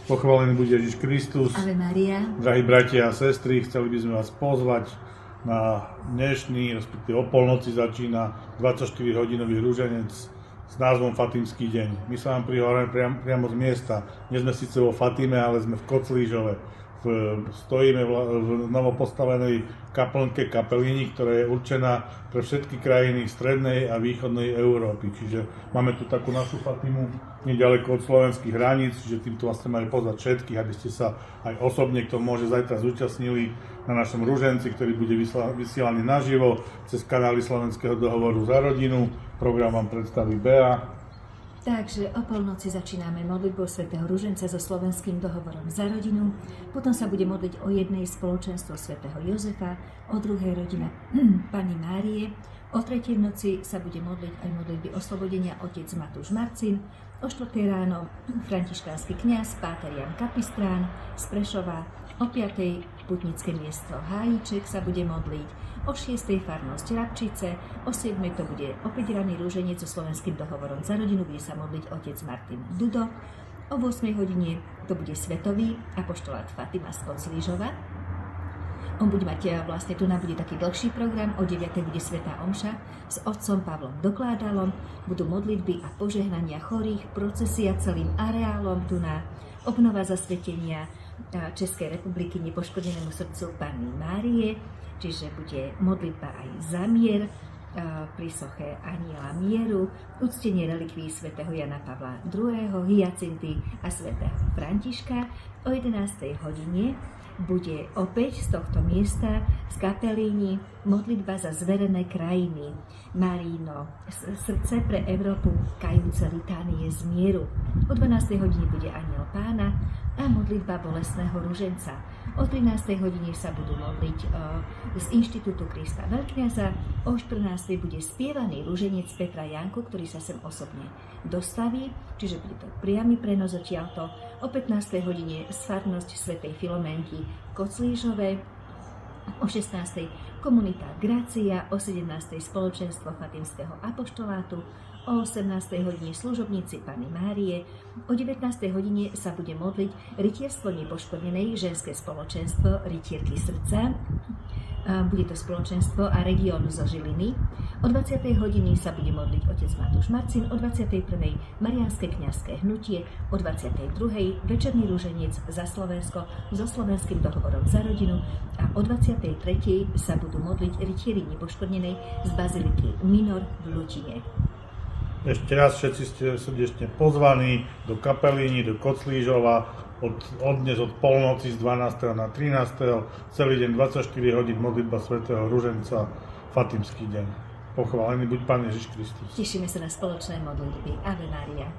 Pochválený bude Ježiš Kristus. Ave Maria. Drahí bratia a sestry, chceli by sme vás pozvať na dnešný, respektíve o polnoci začína 24-hodinový rúženec s názvom Fatimský deň. My sa vám prihovoríme priamo z miesta. Nie sme síce vo Fatime, ale sme v Koclížove. Stojíme v novopostavenej kaplnke Kapelíni, ktorá je určená pre všetky krajiny strednej a východnej Európy. Čiže máme tu takú našu Fatimu nedaleko od slovenských hraníc, čiže týmto vás chcem aj pozvať všetkých, aby ste sa aj osobne, kto môže zajtra zúčastnili na našom ruženci, ktorý bude vysielaný naživo cez kanály Slovenského dohovoru za rodinu. Program vám predstaví Bea. Takže o polnoci začíname modlitbou svätého Ruženca so Slovenským dohovorom za rodinu, potom sa bude modliť o jednej spoločenstvo svätého Jozefa, o druhej rodina Panny Márie, o tretej v noci sa bude modliť aj modlitby oslobodenia otec Matúš Marcin, o 4. ráno františkánsky kňaz páter Jan Kapistrán z Prešova, o 5. putnické miesto Hájíček sa bude modliť, o 6. farnosť Rabčice, o 7. to bude opäť ranný rúženec so Slovenským dohovorom za rodinu, bude sa modliť otec Martin Dudo, o 8. hodine to bude svetový apoštolát Fatima z Koclížova. On bude mať vlastne, tu nám bude taký dlhší program, o 9. bude svätá omša s otcom Pavlom Dokládalom, budú modlitby a požehnania chorých, procesia celým areálom, tu na obnova zasvetenia Českej republiky nepoškodenému srdcu Panny Márie, čiže bude modlitba aj za mier pri soche Aniela mieru, uctenie relikví svätého Jana Pavla II, Hyacinty a svätého Františka. O 11. hodine bude opäť z tohto miesta, z Kapelíni, modlitba za zverené krajiny. Marino, srdce pre Európu, kajúce litánie z mieru. O 12. hodine bude Aniel Pána a modlitba bolestného ruženca. O 13. hodine sa budú modliť z Inštitútu Krista Veľkňaza. O 14. bude spievaný ruženec Petra Janku, ktorý sa sem osobne dostaví, čiže bude to priamy prenos odtiaľto. O 15. hodine farnosť svätej Filomenky v Koclížove. O 16. komunita Grácia, o 17. spoločenstvo Fatimského apoštolátu, o 18. hodine služobníci Panny Márie, o 19. hodine sa bude modliť rytierstvo nepoškodenej, ženské spoločenstvo Rytierky srdca, bude to spoločenstvo a región zo Žiliny. O 20. hodiny sa bude modliť otec Matúš Marcin, o 21. Mariánske kňazské hnutie, o 22. večerný rúženec za Slovensko so Slovenským dohovorom za rodinu a o 23. sa budú modliť rytieri nepoškodenej z baziliky Minor v Lutine. Ešte raz všetci ste srdečne pozvaní do Kapelíni, do Koclížova, od dnes od polnoci z 12. na 13. celý deň 24 hodín modlitba svätého Ruženca, Fatimský deň. Pochválený buď Pán Ježiš Kristus. Tešíme sa na spoločné modlitby. Ave Maria.